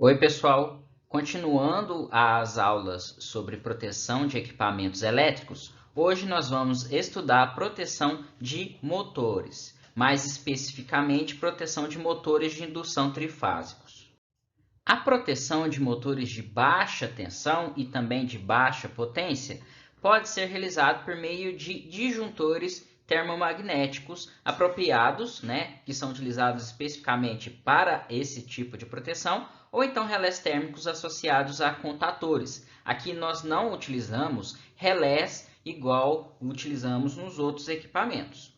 Oi, pessoal! Continuando as aulas sobre proteção de equipamentos elétricos, hoje nós vamos estudar a proteção de motores, mais especificamente proteção de motores de indução trifásicos. A proteção de motores de baixa tensão e também de baixa potência pode ser realizada por meio de disjuntores termomagnéticos apropriados, que são utilizados especificamente para esse tipo de proteção, ou então relés térmicos associados a contatores. Aqui nós não utilizamos relés igual utilizamos nos outros equipamentos.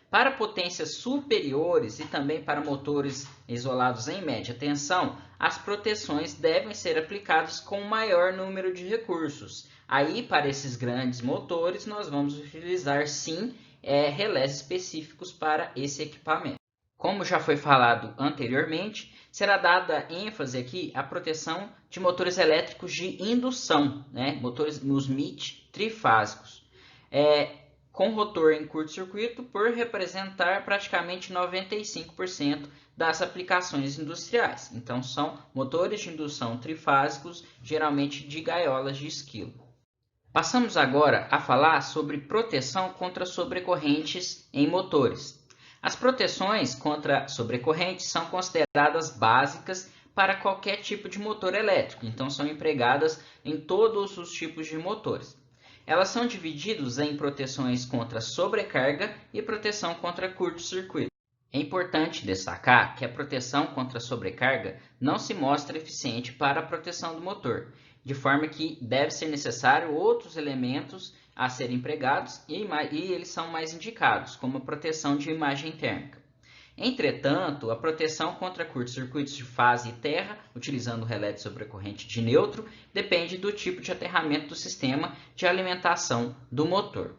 Para potências superiores e também para motores isolados em média tensão, as proteções devem ser aplicadas com maior número de recursos. Aí, para esses grandes motores, nós vamos utilizar sim relés específicos para esse equipamento. Como já foi falado anteriormente, será dada ênfase aqui à proteção de motores elétricos de indução, motores nos MIT trifásicos. Com rotor em curto-circuito por representar praticamente 95% das aplicações industriais. Então, são motores de indução trifásicos, geralmente de gaiolas de esquilo. Passamos agora a falar sobre proteção contra sobrecorrentes em motores. As proteções contra sobrecorrentes são consideradas básicas para qualquer tipo de motor elétrico, então são empregadas em todos os tipos de motores. Elas são divididas em proteções contra sobrecarga e proteção contra curto-circuito. É importante destacar que a proteção contra sobrecarga não se mostra eficiente para a proteção do motor, de forma que deve ser necessário outros elementos a serem empregados e eles são mais indicados, como a proteção de imagem térmica. Entretanto, a proteção contra curtos-circuitos de fase e terra, utilizando o relé de sobrecorrente de neutro, depende do tipo de aterramento do sistema de alimentação do motor.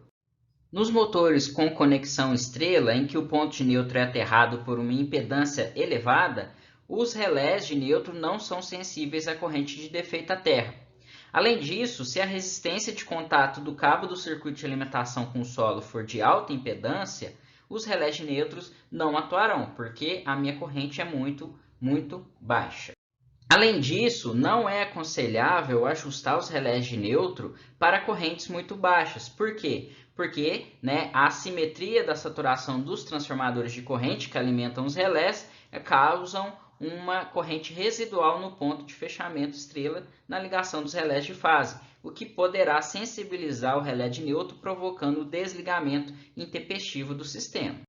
Nos motores com conexão estrela, em que o ponto de neutro é aterrado por uma impedância elevada, os relés de neutro não são sensíveis à corrente de defeito à terra. Além disso, se a resistência de contato do cabo do circuito de alimentação com o solo for de alta impedância, os relés de neutros não atuarão, porque a minha corrente é muito baixa. Além disso, não é aconselhável ajustar os relés de neutro para correntes muito baixas. Por quê? Porque a assimetria da saturação dos transformadores de corrente que alimentam os relés causam uma corrente residual no ponto de fechamento estrela na ligação dos relés de fase, o que poderá sensibilizar o relé de neutro, provocando o desligamento intempestivo do sistema.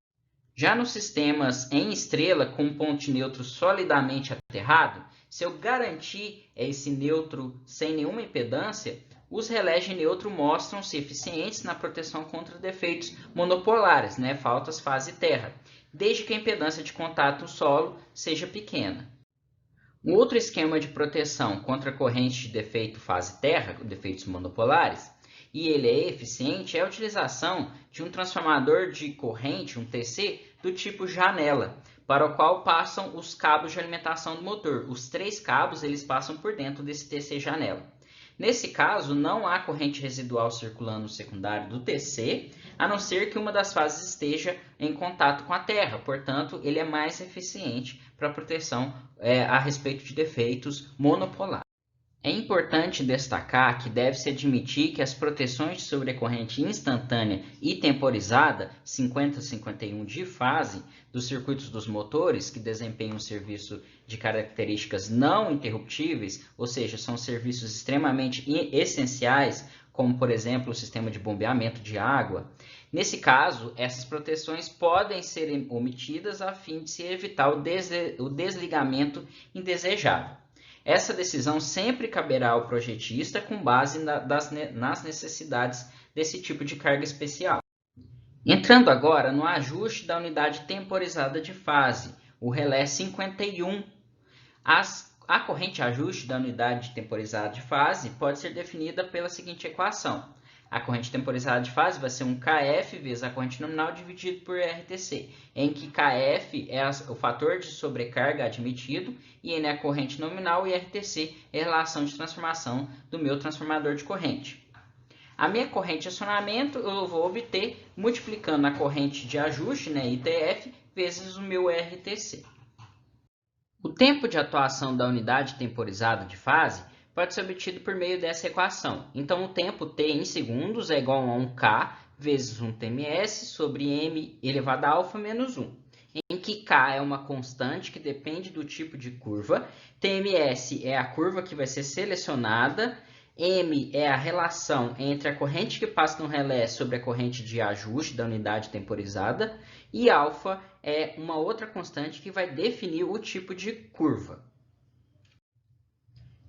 Já nos sistemas em estrela, com ponto de neutro solidamente aterrado, se eu garantir esse neutro sem nenhuma impedância, os relés de neutro mostram-se eficientes na proteção contra defeitos monopolares, faltas fase terra, desde que a impedância de contato solo seja pequena. Um outro esquema de proteção contra correntes de defeito fase terra, defeitos monopolares, e ele é eficiente, é a utilização de um transformador de corrente, um TC, do tipo janela, para o qual passam os cabos de alimentação do motor. Os 3 cabos eles passam por dentro desse TC janela. Nesse caso, não há corrente residual circulando no secundário do TC, a não ser que uma das fases esteja em contato com a terra. Portanto, ele é mais eficiente para proteção a respeito de defeitos monopolares. É importante destacar que deve-se admitir que as proteções de sobrecorrente instantânea e temporizada 50-51 de fase dos circuitos dos motores que desempenham um serviço de características não interruptíveis, ou seja, são serviços extremamente essenciais, como por exemplo o sistema de bombeamento de água. Nesse caso, essas proteções podem ser omitidas a fim de se evitar o desligamento indesejável. Essa decisão sempre caberá ao projetista com base nas necessidades desse tipo de carga especial. Entrando agora no ajuste da unidade temporizada de fase, o relé 51. A corrente ajuste da unidade temporizada de fase pode ser definida pela seguinte equação. A corrente temporizada de fase vai ser um KF vezes a corrente nominal dividido por RTC, em que KF é o fator de sobrecarga admitido, e N é a corrente nominal e RTC é a relação de transformação do meu transformador de corrente. A minha corrente de acionamento eu vou obter multiplicando a corrente de ajuste, ITF, vezes o meu RTC. O tempo de atuação da unidade temporizada de fase pode ser obtido por meio dessa equação. Então, o tempo t em segundos é igual a 1k vezes 1 tms sobre m elevado a alfa menos 1, em que k é uma constante que depende do tipo de curva, tms é a curva que vai ser selecionada, m é a relação entre a corrente que passa no relé sobre a corrente de ajuste da unidade temporizada, e alfa é uma outra constante que vai definir o tipo de curva.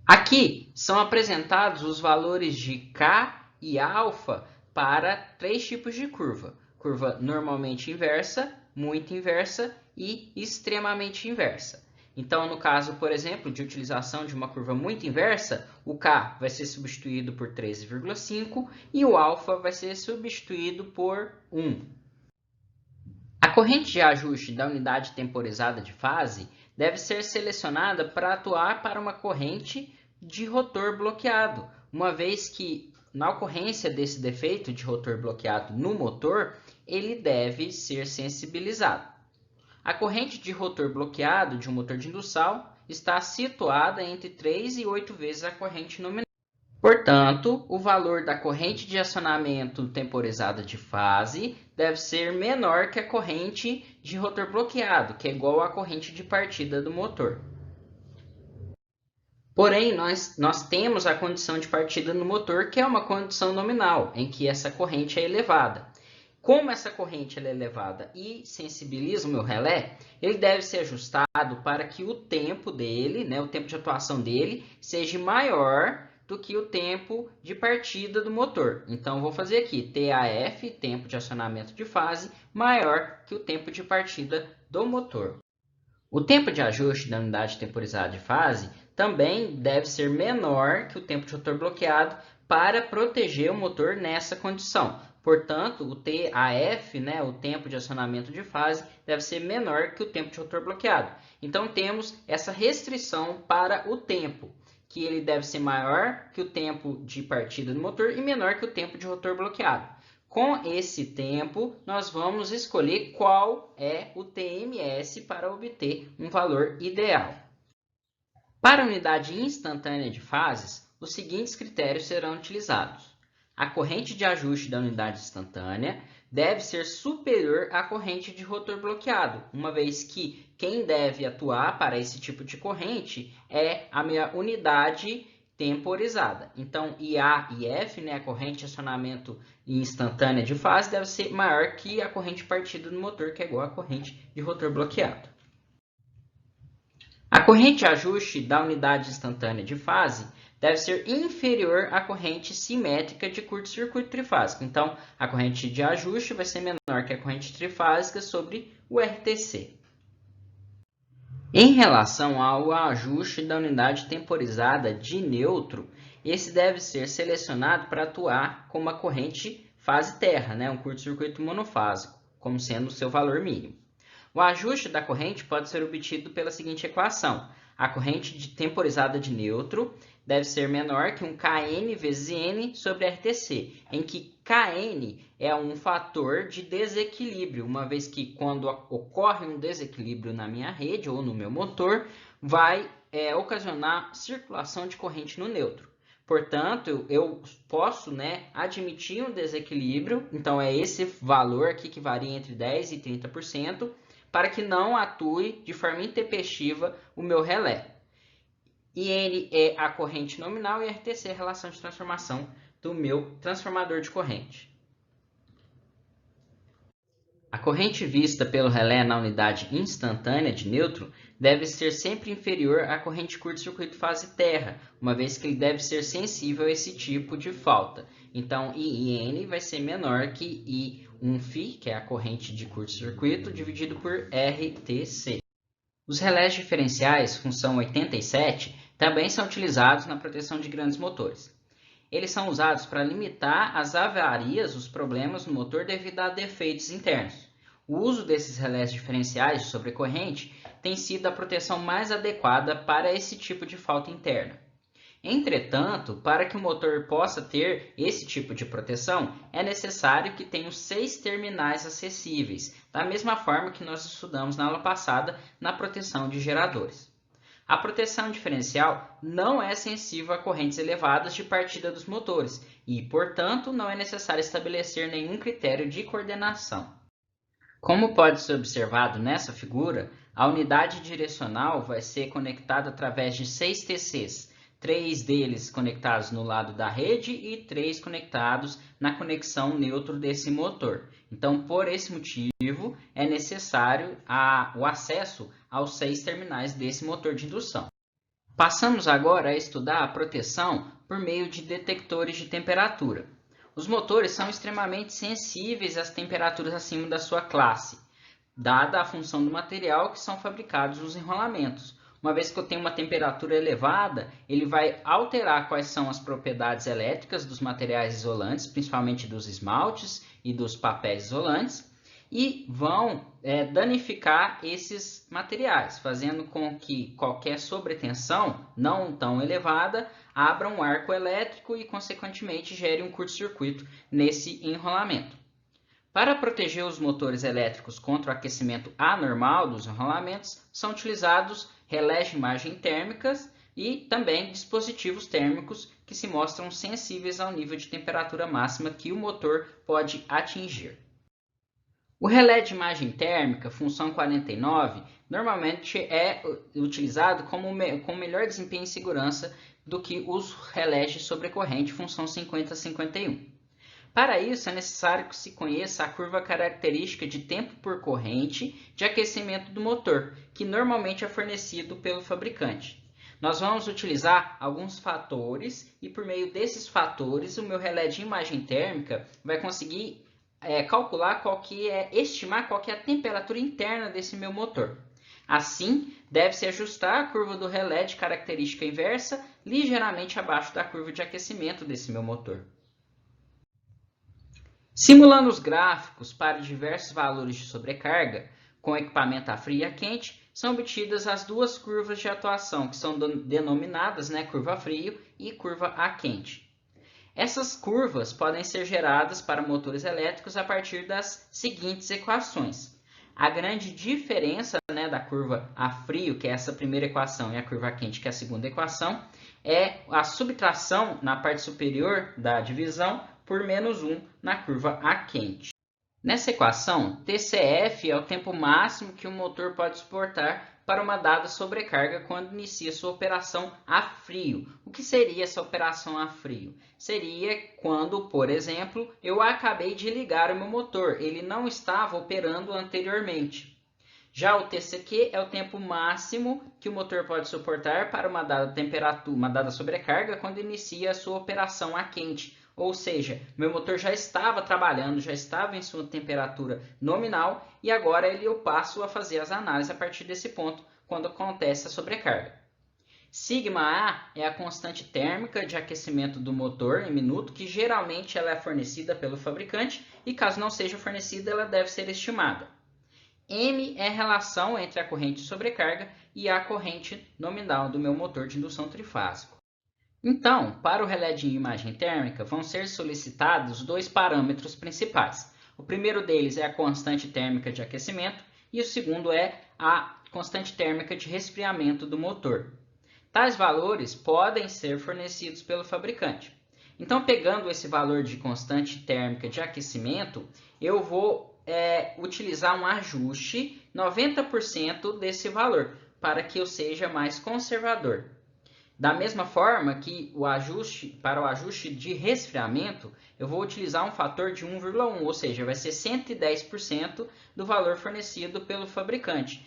Aqui são apresentados os valores de k e alfa para três tipos de curva: curva normalmente inversa, muito inversa e extremamente inversa. Então, no caso, por exemplo, de utilização de uma curva muito inversa, o k vai ser substituído por 13,5 e o alfa vai ser substituído por 1. A corrente de ajuste da unidade temporizada de fase deve ser selecionada para atuar para uma corrente de rotor bloqueado, uma vez que, na ocorrência desse defeito de rotor bloqueado no motor, ele deve ser sensibilizado. A corrente de rotor bloqueado de um motor de indução está situada entre 3 e 8 vezes a corrente nominal. Portanto, o valor da corrente de acionamento temporizada de fase deve ser menor que a corrente de rotor bloqueado, que é igual à corrente de partida do motor. Porém, nós temos a condição de partida no motor, que é uma condição nominal, em que essa corrente é elevada. Como essa corrente é elevada e sensibiliza o meu relé, ele deve ser ajustado para que o tempo dele, o tempo de atuação dele, seja maior do que o tempo de partida do motor. Então, vou fazer aqui TAF, tempo de acionamento de fase, maior que o tempo de partida do motor. O tempo de ajuste da unidade temporizada de fase também deve ser menor que o tempo de rotor bloqueado para proteger o motor nessa condição. Portanto, o TAF, o tempo de acionamento de fase, deve ser menor que o tempo de rotor bloqueado. Então, temos essa restrição para o tempo, que ele deve ser maior que o tempo de partida do motor e menor que o tempo de rotor bloqueado. Com esse tempo, nós vamos escolher qual é o TMS para obter um valor ideal. Para a unidade instantânea de fases, os seguintes critérios serão utilizados. A corrente de ajuste da unidade instantânea deve ser superior à corrente de rotor bloqueado, uma vez que quem deve atuar para esse tipo de corrente é a minha unidade temporizada. Então, IA e F, a corrente de acionamento instantânea de fase, deve ser maior que a corrente partida do motor, que é igual à corrente de rotor bloqueado. A corrente de ajuste da unidade instantânea de fase deve ser inferior à corrente simétrica de curto-circuito trifásico. Então, a corrente de ajuste vai ser menor que a corrente trifásica sobre o RTC. Em relação ao ajuste da unidade temporizada de neutro, esse deve ser selecionado para atuar com uma corrente fase-terra, um curto-circuito monofásico, como sendo o seu valor mínimo. O ajuste da corrente pode ser obtido pela seguinte equação. A corrente temporizada de neutro deve ser menor que um Kn vezes N sobre RTC, em que Kn é um fator de desequilíbrio, uma vez que quando ocorre um desequilíbrio na minha rede ou no meu motor, vai ocasionar circulação de corrente no neutro. Portanto, eu posso admitir um desequilíbrio, então é esse valor aqui que varia entre 10% e 30%, para que não atue de forma intempestiva o meu relé. IN é a corrente nominal e RTC é a relação de transformação do meu transformador de corrente. A corrente vista pelo relé na unidade instantânea de neutro deve ser sempre inferior à corrente curto-circuito fase-terra, uma vez que ele deve ser sensível a esse tipo de falta. Então, IN vai ser menor que I1Φ, que é a corrente de curto-circuito, dividido por RTC. Os relés diferenciais, função 87, também são utilizados na proteção de grandes motores. Eles são usados para limitar as avarias, os problemas no motor devido a defeitos internos. O uso desses relés diferenciais de sobrecorrente tem sido a proteção mais adequada para esse tipo de falta interna. Entretanto, para que o motor possa ter esse tipo de proteção, é necessário que tenha 6 terminais acessíveis, da mesma forma que nós estudamos na aula passada na proteção de geradores. A proteção diferencial não é sensível a correntes elevadas de partida dos motores e, portanto, não é necessário estabelecer nenhum critério de coordenação. Como pode ser observado nessa figura, a unidade direcional vai ser conectada através de 6 TCs, 3 deles conectados no lado da rede e 3 conectados na conexão neutro desse motor. Então, por esse motivo, é necessário o acesso aos 6 terminais desse motor de indução. Passamos agora a estudar a proteção por meio de detectores de temperatura. Os motores são extremamente sensíveis às temperaturas acima da sua classe, dada a função do material que são fabricados os enrolamentos. Uma vez que eu tenho uma temperatura elevada, ele vai alterar quais são as propriedades elétricas dos materiais isolantes, principalmente dos esmaltes e dos papéis isolantes, e vão danificar esses materiais, fazendo com que qualquer sobretensão não tão elevada abra um arco elétrico e, consequentemente, gere um curto-circuito nesse enrolamento. Para proteger os motores elétricos contra o aquecimento anormal dos enrolamentos, são utilizados relés de imagem térmicas e também dispositivos térmicos que se mostram sensíveis ao nível de temperatura máxima que o motor pode atingir. O relé de imagem térmica, função 49, normalmente é utilizado com melhor desempenho e segurança do que os relés de sobrecorrente, função 50-51. Para isso, é necessário que se conheça a curva característica de tempo por corrente de aquecimento do motor, que normalmente é fornecido pelo fabricante. Nós vamos utilizar alguns fatores e, por meio desses fatores, o meu relé de imagem térmica vai conseguir calcular estimar qual que é a temperatura interna desse meu motor. Assim, deve-se ajustar a curva do relé de característica inversa ligeiramente abaixo da curva de aquecimento desse meu motor. Simulando os gráficos para diversos valores de sobrecarga, com equipamento a frio e a quente, são obtidas as duas curvas de atuação, que são denominadas curva a frio e curva a quente. Essas curvas podem ser geradas para motores elétricos a partir das seguintes equações. A grande diferença da curva a frio, que é essa primeira equação, e a curva a quente, que é a segunda equação, é a subtração na parte superior da divisão por menos 1 na curva a quente. Nessa equação, TCF é o tempo máximo que o motor pode suportar para uma dada sobrecarga quando inicia sua operação a frio. O que seria essa operação a frio? Seria quando, por exemplo, eu acabei de ligar o meu motor, ele não estava operando anteriormente. Já o TCQ é o tempo máximo que o motor pode suportar para uma dada temperatura, uma dada sobrecarga quando inicia a sua operação a quente. Ou seja, meu motor já estava trabalhando, já estava em sua temperatura nominal e agora eu passo a fazer as análises a partir desse ponto, quando acontece a sobrecarga. Sigma-A é a constante térmica de aquecimento do motor em minuto, que geralmente ela é fornecida pelo fabricante e, caso não seja fornecida, ela deve ser estimada. M é a relação entre a corrente de sobrecarga e a corrente nominal do meu motor de indução trifásico. Então, para o relé de imagem térmica, vão ser solicitados dois parâmetros principais. O primeiro deles é a constante térmica de aquecimento e o segundo é a constante térmica de resfriamento do motor. Tais valores podem ser fornecidos pelo fabricante. Então, pegando esse valor de constante térmica de aquecimento, eu vou utilizar um ajuste 90% desse valor, para que eu seja mais conservador. Da mesma forma que para o ajuste de resfriamento, eu vou utilizar um fator de 1,1, ou seja, vai ser 110% do valor fornecido pelo fabricante,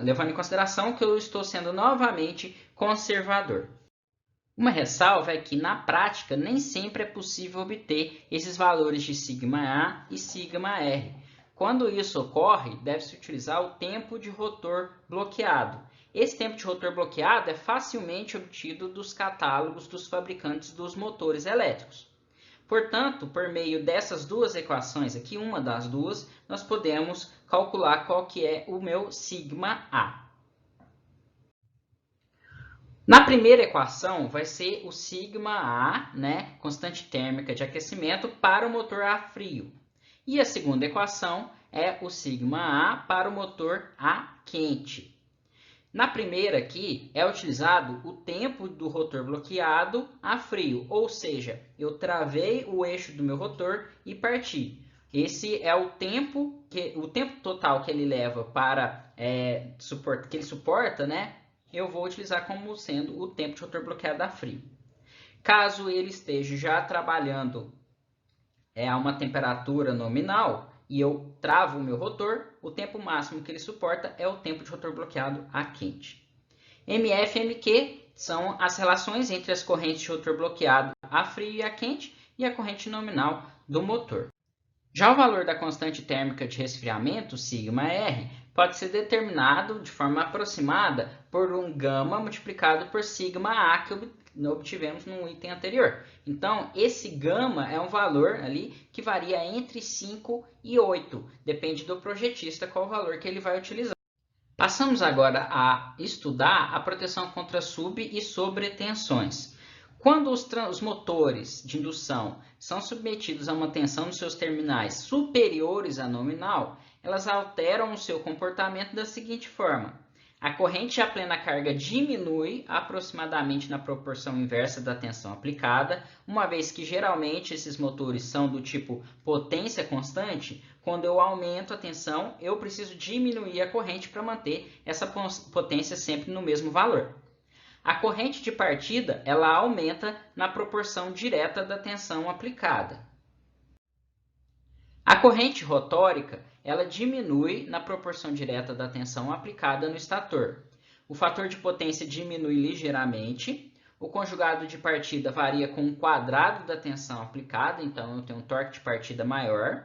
levando em consideração que eu estou sendo novamente conservador. Uma ressalva é que, na prática, nem sempre é possível obter esses valores de sigma-A e sigma-R. Quando isso ocorre, deve-se utilizar o tempo de rotor bloqueado. Esse tempo de rotor bloqueado é facilmente obtido dos catálogos dos fabricantes dos motores elétricos. Portanto, por meio dessas duas equações aqui, uma das duas, nós podemos calcular qual que é o meu sigma-A. Na primeira equação, vai ser o sigma-A, constante térmica de aquecimento, para o motor a frio. E a segunda equação é o sigma-A para o motor a quente. Na primeira aqui, é utilizado o tempo do rotor bloqueado a frio, ou seja, eu travei o eixo do meu rotor e parti. Esse é o tempo total que ele leva para que ele suporta, né? Eu vou utilizar como sendo o tempo de rotor bloqueado a frio. Caso ele esteja já trabalhando a uma temperatura nominal e eu travo o meu rotor, o tempo máximo que ele suporta é o tempo de rotor bloqueado a quente. MF e MQ são as relações entre as correntes de rotor bloqueado a frio e a quente e a corrente nominal do motor. Já o valor da constante térmica de resfriamento, σR, pode ser determinado de forma aproximada por um gama multiplicado por σA que obtivemos no item anterior. Então, esse gama é um valor ali que varia entre 5 e 8, depende do projetista qual o valor que ele vai utilizar. Passamos agora a estudar a proteção contra sub- e sobretensões. Quando os motores de indução são submetidos a uma tensão nos seus terminais superiores à nominal, elas alteram o seu comportamento da seguinte forma. A corrente a plena carga diminui aproximadamente na proporção inversa da tensão aplicada, uma vez que geralmente esses motores são do tipo potência constante. Quando eu aumento a tensão, eu preciso diminuir a corrente para manter essa potência sempre no mesmo valor. A corrente de partida ela aumenta na proporção direta da tensão aplicada. A corrente rotórica ela diminui na proporção direta da tensão aplicada no estator. O fator de potência diminui ligeiramente. O conjugado de partida varia com o quadrado da tensão aplicada, então eu tenho um torque de partida maior.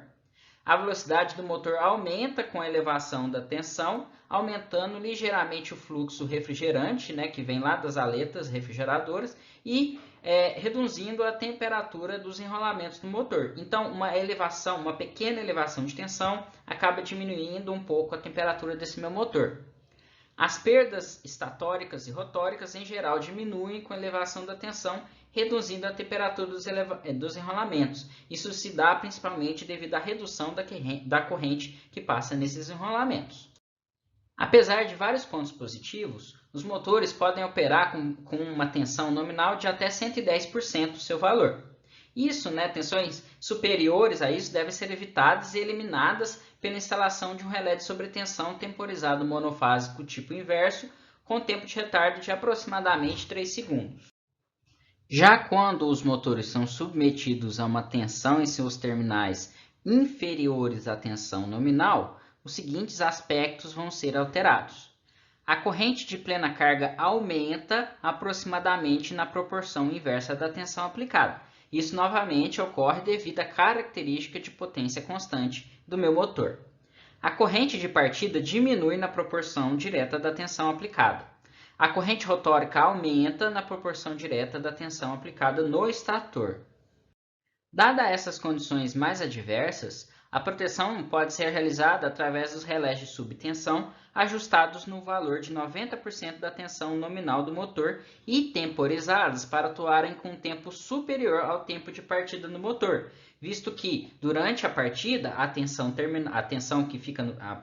A velocidade do motor aumenta com a elevação da tensão, aumentando ligeiramente o fluxo refrigerante, né, que vem lá das aletas refrigeradoras, e reduzindo a temperatura dos enrolamentos do motor. Então, uma pequena elevação de tensão acaba diminuindo um pouco a temperatura desse meu motor. As perdas estatóricas e rotóricas, em geral, diminuem com a elevação da tensão, reduzindo a temperatura dos enrolamentos. Isso se dá principalmente devido à redução da corrente que passa nesses enrolamentos. Apesar de vários pontos positivos, os motores podem operar com uma tensão nominal de até 110% do seu valor. Isso, tensões superiores a isso devem ser evitadas e eliminadas pela instalação de um relé de sobretensão temporizado monofásico tipo inverso, com tempo de retardo de aproximadamente 3 segundos. Já quando os motores são submetidos a uma tensão em seus terminais inferiores à tensão nominal, os seguintes aspectos vão ser alterados. A corrente de plena carga aumenta aproximadamente na proporção inversa da tensão aplicada. Isso novamente ocorre devido à característica de potência constante do meu motor. A corrente de partida diminui na proporção direta da tensão aplicada. A corrente rotórica aumenta na proporção direta da tensão aplicada no estator. Dadas essas condições mais adversas, a proteção pode ser realizada através dos relés de subtensão ajustados no valor de 90% da tensão nominal do motor e temporizados para atuarem com um tempo superior ao tempo de partida do motor, visto que durante a partida a tensão que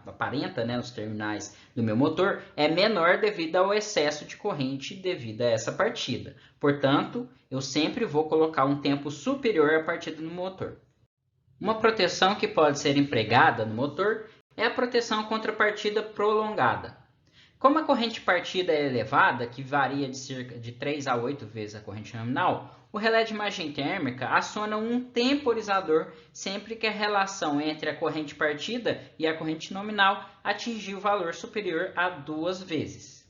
aparenta nos terminais do meu motor é menor devido ao excesso de corrente devido a essa partida. Portanto, eu sempre vou colocar um tempo superior à partida no motor. Uma proteção que pode ser empregada no motor é a proteção contra partida prolongada. Como a corrente de partida é elevada, que varia de cerca de 3 a 8 vezes a corrente nominal, o relé de imagem térmica aciona um temporizador sempre que a relação entre a corrente de partida e a corrente nominal atingir o valor superior a 2 vezes.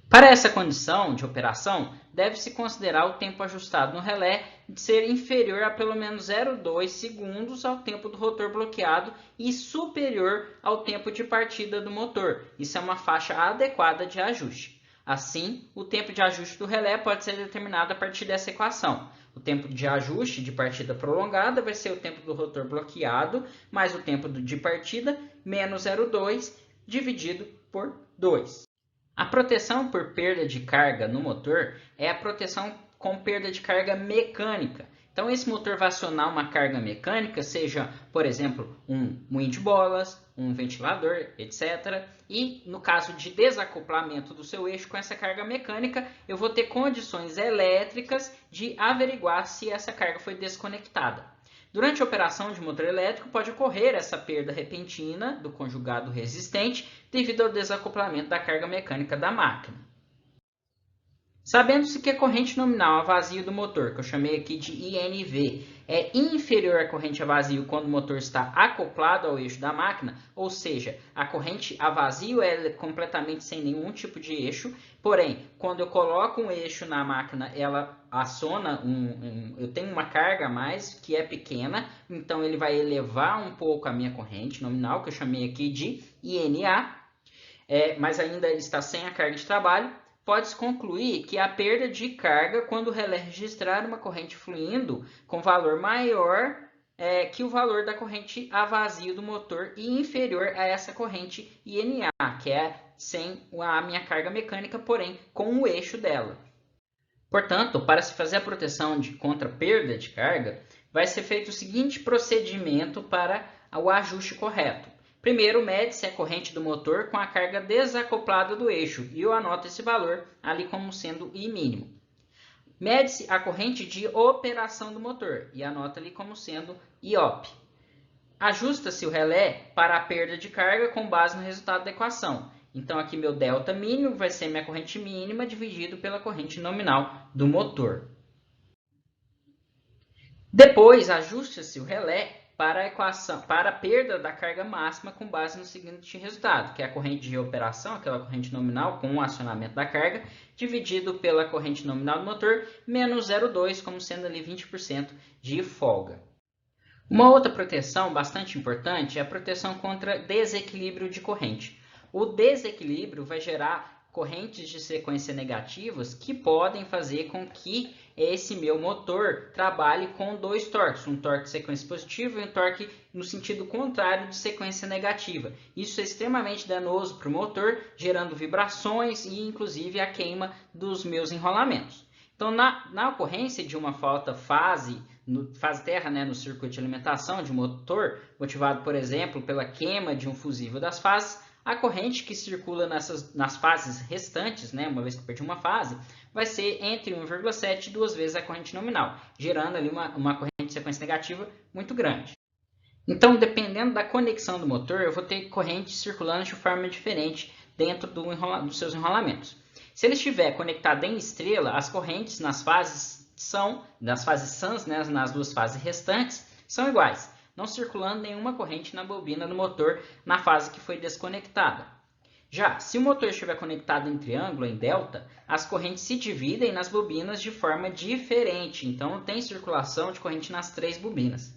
Para essa condição de operação, deve-se considerar o tempo ajustado no relé de ser inferior a pelo menos 0,2 segundos ao tempo do rotor bloqueado e superior ao tempo de partida do motor. Isso é uma faixa adequada de ajuste. Assim, o tempo de ajuste do relé pode ser determinado a partir dessa equação. O tempo de ajuste de partida prolongada vai ser o tempo do rotor bloqueado mais o tempo de partida menos 0,2 dividido por 2. A proteção por perda de carga no motor é a proteção com perda de carga mecânica, Então, esse motor vai acionar uma carga mecânica, seja, por exemplo, um moinho de bolas, um ventilador, etc. E, no caso de desacoplamento do seu eixo com essa carga mecânica, eu vou ter condições elétricas de averiguar se essa carga foi desconectada. Durante a operação de motor elétrico, pode ocorrer essa perda repentina do conjugado resistente devido ao desacoplamento da carga mecânica da máquina. Sabendo-se que a corrente nominal a vazio do motor, que eu chamei aqui de INV, é inferior à corrente a vazio quando o motor está acoplado ao eixo da máquina, ou seja, a corrente a vazio é completamente sem nenhum tipo de eixo, porém, quando eu coloco um eixo na máquina, ela aciona, eu tenho uma carga a mais que é pequena, então ele vai elevar um pouco a minha corrente nominal, que eu chamei aqui de INA, mas ainda está sem a carga de trabalho. Pode-se concluir que a perda de carga quando o relé registrar uma corrente fluindo com valor maior que o valor da corrente a vazio do motor e inferior a essa corrente INA, que é sem a minha carga mecânica, porém com o eixo dela. Portanto, para se fazer a proteção contra perda de carga, vai ser feito o seguinte procedimento para o ajuste correto. Primeiro, mede-se a corrente do motor com a carga desacoplada do eixo e eu anoto esse valor ali como sendo I mínimo. Mede-se a corrente de operação do motor e anota ali como sendo IOP. Ajusta-se o relé para a perda de carga com base no resultado da equação. Então, aqui meu delta mínimo vai ser minha corrente mínima dividido pela corrente nominal do motor. Depois, ajusta-se o relé para a perda da carga máxima com base no seguinte resultado, que é a corrente de operação, aquela corrente nominal com o acionamento da carga, dividido pela corrente nominal do motor, menos 0,2, como sendo ali 20% de folga. Uma outra proteção bastante importante é a proteção contra desequilíbrio de corrente. O desequilíbrio vai gerar correntes de sequência negativas que podem fazer com que esse meu motor trabalhe com dois torques, um torque de sequência positiva e um torque no sentido contrário de sequência negativa. Isso é extremamente danoso para o motor, gerando vibrações e inclusive a queima dos meus enrolamentos. Então, na ocorrência de uma falta fase terra, no circuito de alimentação de um motor, motivado, por exemplo, pela queima de um fusível das fases, a corrente que circula nas fases restantes, uma vez que eu perdi uma fase, vai ser entre 1,7 e 2 vezes a corrente nominal, gerando ali uma corrente de sequência negativa muito grande. Então, dependendo da conexão do motor, eu vou ter correntes circulando de forma diferente dentro dos seus enrolamentos. Se ele estiver conectado em estrela, as correntes nas fases sãs, nas duas fases restantes, são iguais, não circulando nenhuma corrente na bobina do motor na fase que foi desconectada. Já, se o motor estiver conectado em triângulo, em delta, as correntes se dividem nas bobinas de forma diferente, então não tem circulação de corrente nas três bobinas.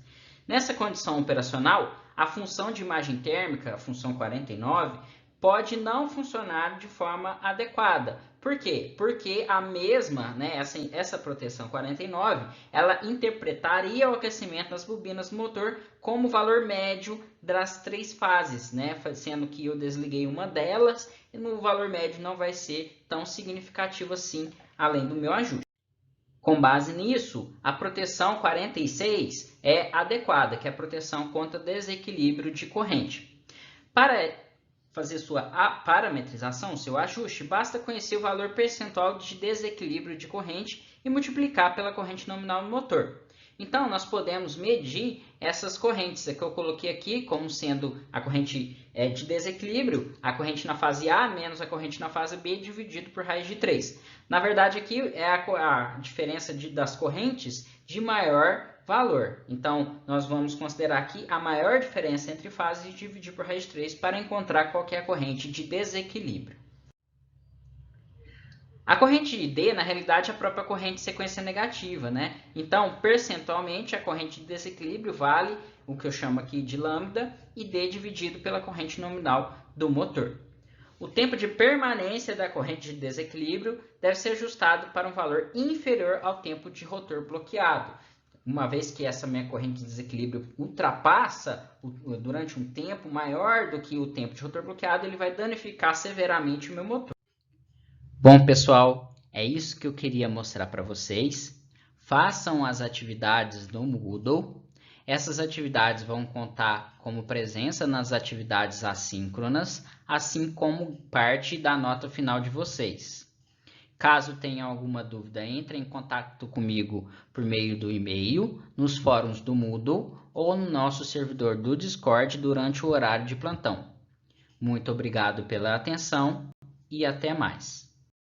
Nessa condição operacional, a função de imagem térmica, a função 49, pode não funcionar de forma adequada. Por quê? Porque a mesma, essa proteção 49, ela interpretaria o aquecimento das bobinas do motor como valor médio das três fases, sendo que eu desliguei uma delas e no valor médio não vai ser tão significativo assim, além do meu ajuste. Com base nisso, a proteção 46 é adequada, que é a proteção contra desequilíbrio de corrente. Para fazer sua parametrização, seu ajuste, basta conhecer o valor percentual de desequilíbrio de corrente e multiplicar pela corrente nominal do motor. Então, nós podemos medir essas correntes que eu coloquei aqui como sendo a corrente de desequilíbrio, a corrente na fase A menos a corrente na fase B dividido por raiz de 3. Na verdade, aqui é a diferença das correntes de maior valor. Então, nós vamos considerar aqui a maior diferença entre fases e dividir por raiz de 3 para encontrar qual que é a corrente de desequilíbrio. A corrente de D, na realidade, é a própria corrente de sequência negativa, Então, percentualmente, a corrente de desequilíbrio vale o que eu chamo aqui de lambda e D dividido pela corrente nominal do motor. O tempo de permanência da corrente de desequilíbrio deve ser ajustado para um valor inferior ao tempo de rotor bloqueado. Uma vez que essa minha corrente de desequilíbrio ultrapassa durante um tempo maior do que o tempo de rotor bloqueado, ele vai danificar severamente o meu motor. Bom, pessoal, é isso que eu queria mostrar para vocês. Façam as atividades no Moodle. Essas atividades vão contar como presença nas atividades assíncronas, assim como parte da nota final de vocês. Caso tenha alguma dúvida, entre em contato comigo por meio do e-mail, nos fóruns do Moodle ou no nosso servidor do Discord durante o horário de plantão. Muito obrigado pela atenção e até mais.